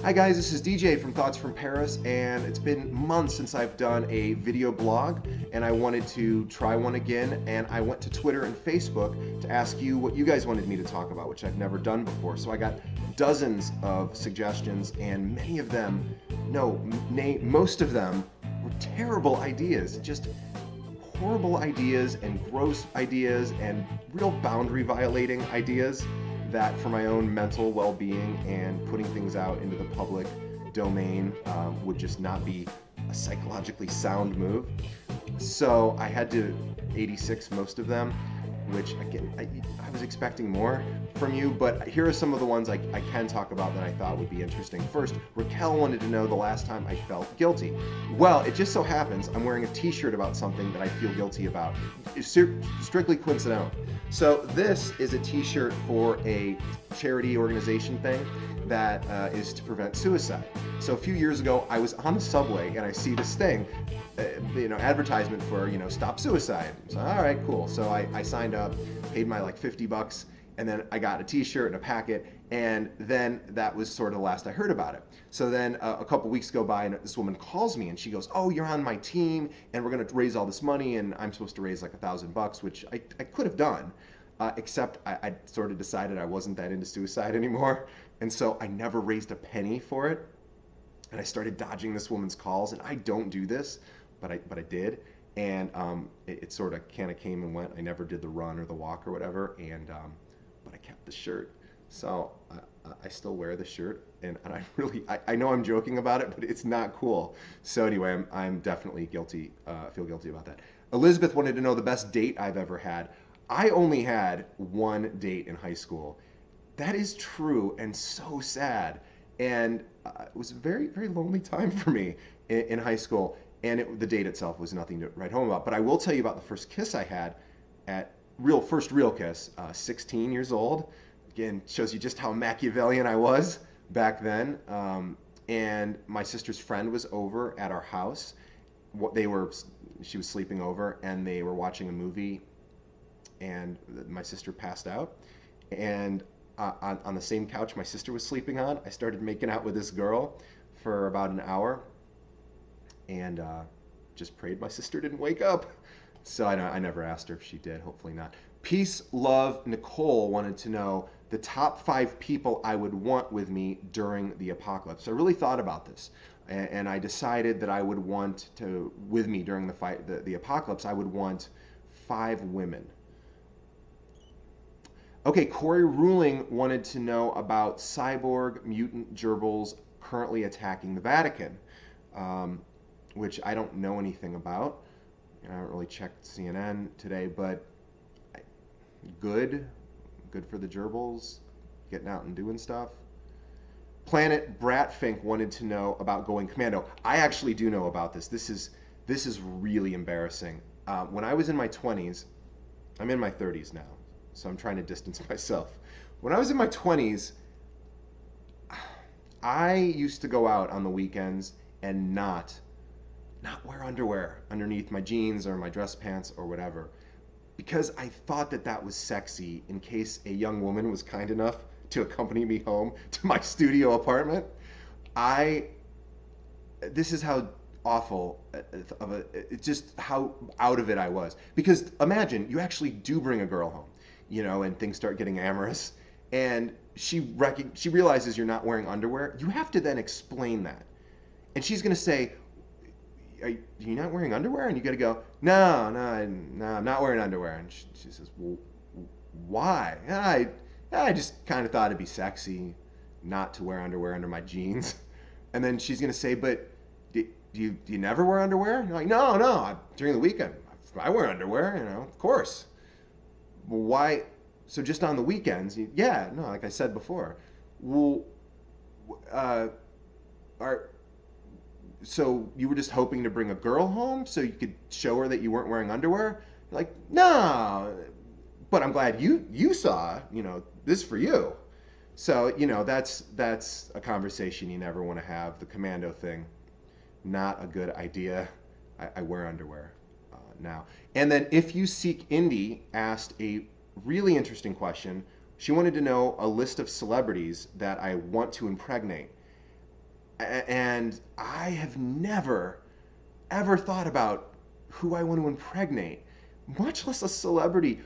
Hi guys, this is DJ from Thoughts from Paris, and it's been months since I've done a video blog, and I wanted to try one again, and I went to Twitter and Facebook to ask you what you guys wanted me to talk about, which I've never done before. So I got dozens of suggestions, and many of them, most of them were terrible ideas, just horrible ideas and gross ideas and real boundary violating ideas that for my own mental well-being and putting things out into the public domain would just not be a psychologically sound move. So I had to 86 most of them, which again, I was expecting more from you, but here are some of the ones I can talk about that I thought would be interesting. First, Raquel wanted to know the last time I felt guilty. Well, it just so happens I'm wearing a t-shirt about something that I feel guilty about. It's strictly coincidental. So this is a t-shirt for a charity organization thing that is to prevent suicide. So a few years ago, I was on the subway and I see this thing, advertisement for, stop suicide. So, all right, cool. So I signed up, paid my like $50, and then I got a t-shirt and a packet, and then that was sort of the last I heard about it. So then a couple weeks go by and this woman calls me and she goes, oh, you're on my team and we're going to raise all this money, and I'm supposed to raise like $1,000, which I could have done, except I sort of decided I wasn't that into suicide anymore. And so I never raised a penny for it. And I started dodging this woman's calls, and I don't do this, but I did. And it sort of kind of came and went. I never did the run or the walk or whatever, and but I kept the shirt. So I still wear the shirt, and I know I'm joking about it, but it's not cool. So anyway, I'm definitely guilty, feel guilty about that. Elizabeth wanted to know the best date I've ever had. I only had one date in high school. That is true and so sad. And it was a very, very lonely time for me in high school. And the date itself was nothing to write home about. But I will tell you about the first kiss I had first real kiss, 16 years old. Again, shows you just how Machiavellian I was back then. And my sister's friend was over at our house. She was sleeping over, and they were watching a movie, and my sister passed out. And on the same couch my sister was sleeping on, I started making out with this girl for about an hour, and just prayed my sister didn't wake up. So I never asked her if she did, hopefully not. Peace Love Nicole wanted to know the top 5 people I would want with me during the apocalypse. I really thought about this, and I decided that I would want with me during the apocalypse, I would want 5 women. Okay, Corey Ruling wanted to know about cyborg mutant gerbils currently attacking the Vatican, which I don't know anything about. I haven't really checked CNN today, but good for the gerbils, getting out and doing stuff. Planet Bratfink wanted to know about going commando. I actually do know about this. This is really embarrassing. When I was in my 20s, I'm in my 30s now, so I'm trying to distance myself. When I was in my 20s, I used to go out on the weekends and not wear underwear underneath my jeans or my dress pants or whatever, because I thought that was sexy in case a young woman was kind enough to accompany me home to my studio apartment. This is how awful just how out of it I was. Because imagine you actually do bring a girl home, and things start getting amorous, and she realizes you're not wearing underwear. You have to then explain that, and she's gonna say, are you not wearing underwear? And you got to go, no, I'm not wearing underwear. And she says, well, why? I just kind of thought it'd be sexy not to wear underwear under my jeans. And then she's going to say, but do you never wear underwear? And you're like, no, during the weekend, I wear underwear, of course. Well, why? So just on the weekends? Like I said before. Well, so you were just hoping to bring a girl home so you could show her that you weren't wearing underwear? Like, no, but I'm glad you saw, this for you. So, that's a conversation you never want to have. The commando thing, not a good idea. I wear underwear now. And then If You Seek Indy asked a really interesting question. She wanted to know a list of celebrities that I want to impregnate. And I have never, ever thought about who I want to impregnate, much less a celebrity.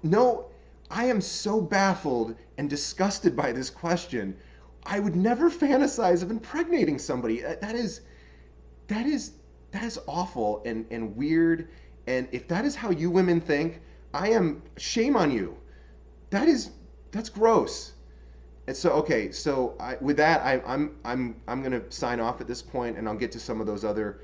No, I am so baffled and disgusted by this question. I would never fantasize of impregnating somebody. That is that is awful and weird. And if that is how you women think, shame on you. That's gross. And so, okay, so with that, I'm gonna sign off at this point, and I'll get to some of those other.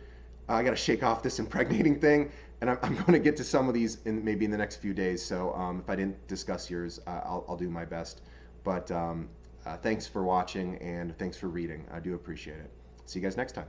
I gotta shake off this impregnating thing, and I'm gonna get to some of these maybe in the next few days. So if I didn't discuss yours, I'll do my best. But thanks for watching, and thanks for reading. I do appreciate it. See you guys next time.